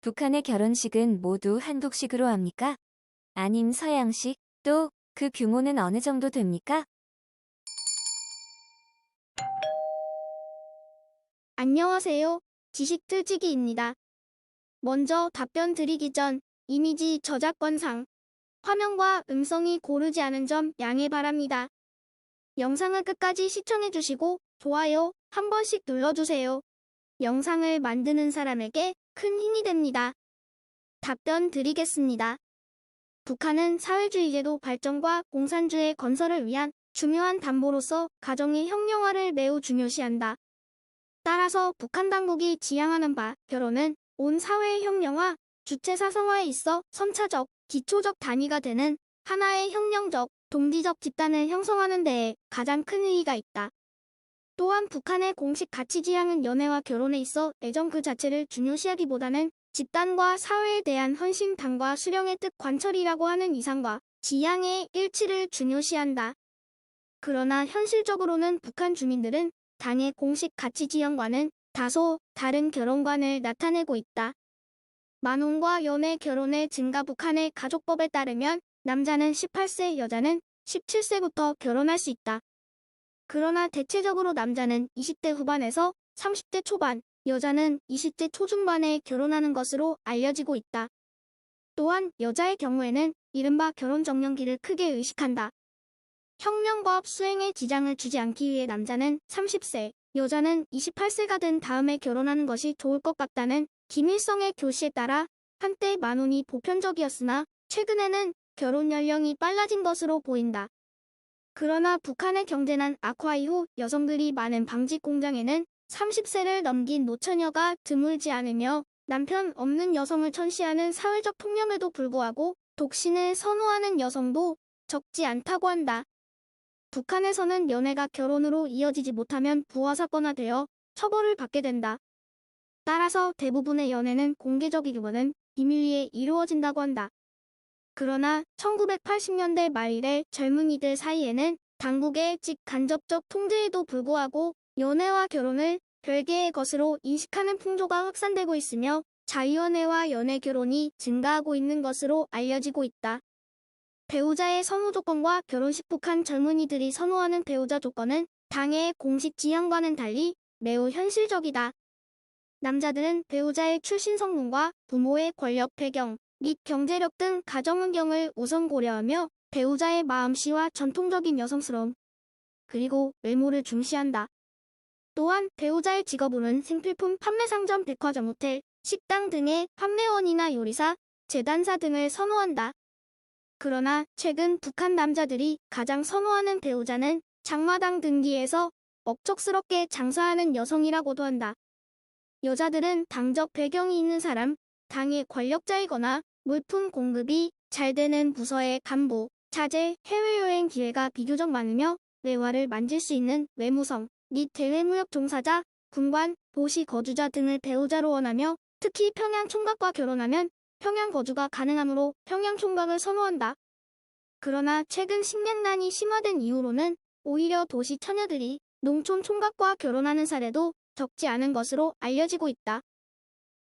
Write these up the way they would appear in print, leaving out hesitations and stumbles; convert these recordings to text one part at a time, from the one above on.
북한의 결혼식은 모두 한국식으로 합니까? 아님 서양식? 또 그 규모는 어느 정도 됩니까? 안녕하세요. 지식틀치기입니다. 먼저 답변 드리기 전 이미지 저작권상 화면과 음성이 고르지 않은 점 양해 바랍니다. 영상을 끝까지 시청해주시고 좋아요 한 번씩 눌러주세요. 영상을 만드는 사람에게 큰 힘이 됩니다. 답변 드리겠습니다. 북한은 사회주의 제도 발전과 공산주의 건설을 위한 중요한 담보로서 가정의 형용화를 매우 중요시한다. 따라서 북한 당국이 지향하는 바 결혼은 온 사회의 형용화, 주체 사성화에 있어 선차적, 기초적 단위가 되는 하나의 형령적, 동지적 집단을 형성하는 데에 가장 큰 의의가 있다. 또한 북한의 공식 가치 지향은 연애와 결혼에 있어 애정 그 자체를 중요시하기보다는 집단과 사회에 대한 헌신당과 수령의 뜻 관철이라고 하는 이상과 지향의 일치를 중요시한다. 그러나 현실적으로는 북한 주민들은 당의 공식 가치 지향과는 다소 다른 결혼관을 나타내고 있다. 만혼과 연애 결혼의 증가 북한의 가족법에 따르면 남자는 18세, 여자는 17세부터 결혼할 수 있다. 그러나 대체적으로 남자는 20대 후반에서 30대 초반, 여자는 20대 초중반에 결혼하는 것으로 알려지고 있다. 또한 여자의 경우에는 이른바 결혼 정년기를 크게 의식한다. 혁명과업 수행에 지장을 주지 않기 위해 남자는 30세, 여자는 28세가 된 다음에 결혼하는 것이 좋을 것 같다는 김일성의 교시에 따라 한때 만혼이 보편적이었으나 최근에는 결혼 연령이 빨라진 것으로 보인다. 그러나 북한의 경제난 악화 이후 여성들이 많은 방직 공장에는 30세를 넘긴 노처녀가 드물지 않으며 남편 없는 여성을 천시하는 사회적 통념에도 불구하고 독신을 선호하는 여성도 적지 않다고 한다. 북한에서는 연애가 결혼으로 이어지지 못하면 부하사건화되어 처벌을 받게 된다. 따라서 대부분의 연애는 공개적이기보다는 비밀리에 이루어진다고 한다. 그러나 1980년대 말 이래 젊은이들 사이에는 당국의 직간접적 통제에도 불구하고 연애와 결혼을 별개의 것으로 인식하는 풍조가 확산되고 있으며 자유연애와 연애결혼이 증가하고 있는 것으로 알려지고 있다. 배우자의 선호 조건과 결혼식 북한 젊은이들이 선호하는 배우자 조건은 당의 공식 지향과는 달리 매우 현실적이다. 남자들은 배우자의 출신 성분과 부모의 권력 배경 및 경제력 등 가정 환경을 우선 고려하며 배우자의 마음씨와 전통적인 여성스러움 그리고 외모를 중시한다. 또한 배우자의 직업으로는 생필품 판매상점, 백화점, 호텔, 식당 등의 판매원이나 요리사, 재단사 등을 선호한다. 그러나 최근 북한 남자들이 가장 선호하는 배우자는 장마당 등기에서 억척스럽게 장사하는 여성이라고도 한다. 여자들은 당적 배경이 있는 사람, 당의 권력자이거나 물품 공급이 잘 되는 부서의 간부, 자제, 해외여행 기회가 비교적 많으며 외화를 만질 수 있는 외무성 및 대외무역 종사자, 군관, 도시 거주자 등을 배우자로 원하며 특히 평양 총각과 결혼하면 평양 거주가 가능하므로 평양 총각을 선호한다. 그러나 최근 식량난이 심화된 이후로는 오히려 도시 처녀들이 농촌 총각과 결혼하는 사례도 적지 않은 것으로 알려지고 있다.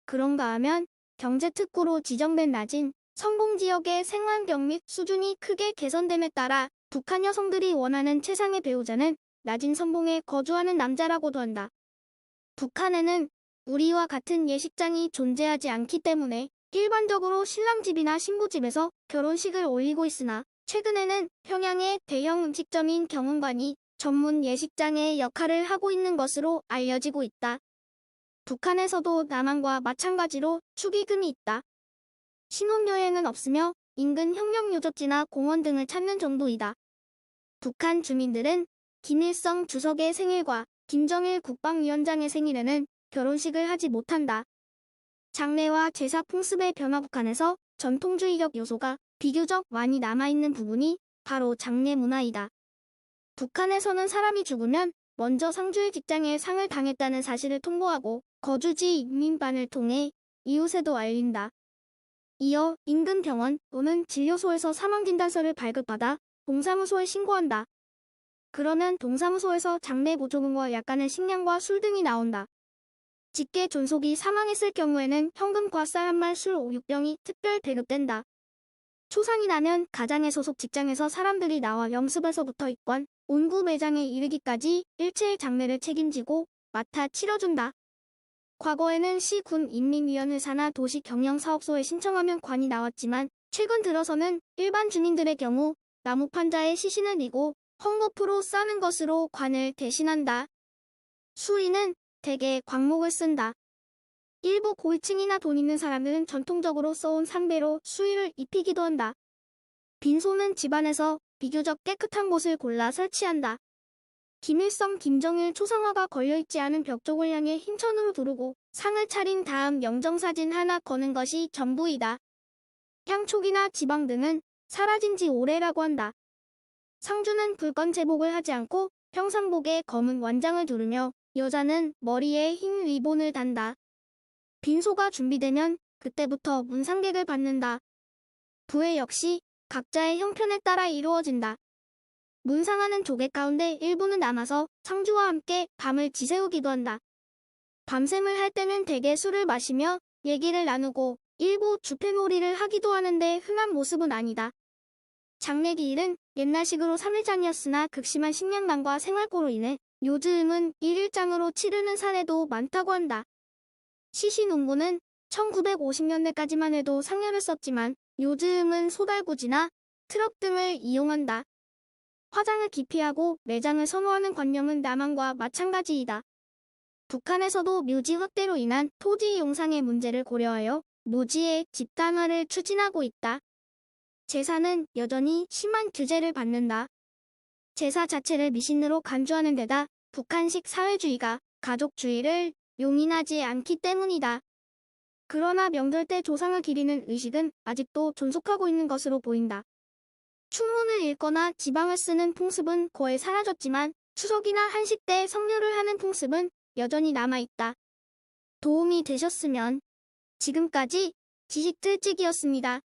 그런가 하면 경제특구로 지정된 낮은 성공지역의 생활환경 및 수준이 크게 개선됨에 따라 북한 여성들이 원하는 최상의 배우자는 낮은 성공에 거주하는 남자라고도 한다. 북한에는 우리와 같은 예식장이 존재하지 않기 때문에 일반적으로 신랑집이나 신부집에서 결혼식을 올리고 있으나 최근에는 평양의 대형 음식점인 경운관이 전문 예식장의 역할을 하고 있는 것으로 알려지고 있다. 북한에서도 남한과 마찬가지로 축의금이 있다. 신혼여행은 없으며 인근 혁명유적지나 공원 등을 찾는 정도이다. 북한 주민들은 김일성 주석의 생일과 김정일 국방위원장의 생일에는 결혼식을 하지 못한다. 장례와 제사 풍습의 변화 북한에서 전통주의적 요소가 비교적 많이 남아있는 부분이 바로 장례 문화이다. 북한에서는 사람이 죽으면 먼저 상주의 직장에 상을 당했다는 사실을 통보하고 거주지 인민반을 통해 이웃에도 알린다. 이어 인근 병원 또는 진료소에서 사망진단서를 발급받아 동사무소에 신고한다. 그러면 동사무소에서 장례 보조금과 약간의 식량과 술 등이 나온다. 직계 존속이 사망했을 경우에는 현금과 쌀 한 말 술 5, 6병이 특별 배급된다. 초상이 나면 가장의 소속 직장에서 사람들이 나와 영습에서부터 입관, 온구 매장에 이르기까지 일체의 장례를 책임지고 맡아 치러준다. 과거에는 시, 군, 인민위원회사나 도시경영사업소에 신청하면 관이 나왔지만 최근 들어서는 일반 주민들의 경우 나무판자에 시신을 미고 헝겊으로 싸는 것으로 관을 대신한다. 수리는 대개 광목을 쓴다. 일부 고위층이나 돈 있는 사람들은 전통적으로 써온 상배로 수의를 입히기도 한다. 빈소는 집안에서 비교적 깨끗한 곳을 골라 설치한다. 김일성, 김정일 초상화가 걸려있지 않은 벽 쪽을 향해 힘천으로 두르고 상을 차린 다음 영정사진 하나 거는 것이 전부이다. 향촉이나 지방 등은 사라진 지 오래라고 한다. 상주는 불건 제복을 하지 않고 평상복에 검은 완장을 두르며 여자는 머리에 흰 리본을 단다. 빈소가 준비되면 그때부터 문상객을 받는다. 부회 역시 각자의 형편에 따라 이루어진다. 문상하는 조개 가운데 일부는 남아서 상주와 함께 밤을 지새우기도 한다. 밤샘을 할 때는 대개 술을 마시며 얘기를 나누고 일부 주패놀이를 하기도 하는데 흔한 모습은 아니다. 장례기일은 옛날식으로 3일장이었으나 극심한 식량난과 생활고로 인해 요즘은 1일장으로 치르는 사례도 많다고 한다. 시신운구는 1950년대까지만 해도 상여를 썼지만 요즘은 소달구지나 트럭 등을 이용한다. 화장을 기피하고 매장을 선호하는 관념은 남한과 마찬가지이다. 북한에서도 묘지 확대로 인한 토지 용상의 문제를 고려하여 묘지의 집단화를 추진하고 있다. 제사는 여전히 심한 규제를 받는다. 제사 자체를 미신으로 간주하는 데다 북한식 사회주의가 가족주의를 용인하지 않기 때문이다. 그러나 명절 때 조상을 기리는 의식은 아직도 존속하고 있는 것으로 보인다. 춘문을 읽거나 지방을 쓰는 풍습은 거의 사라졌지만 추석이나 한식 때 성묘를 하는 풍습은 여전히 남아있다. 도움이 되셨으면. 지금까지 지식들찍이었습니다.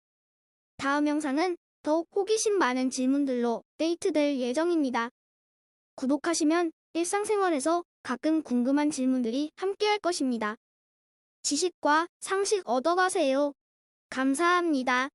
다음 영상은 더욱 호기심 많은 질문들로 데이트될 예정입니다. 구독하시면 일상생활에서 가끔 궁금한 질문들이 함께할 것입니다. 지식과 상식 얻어가세요. 감사합니다.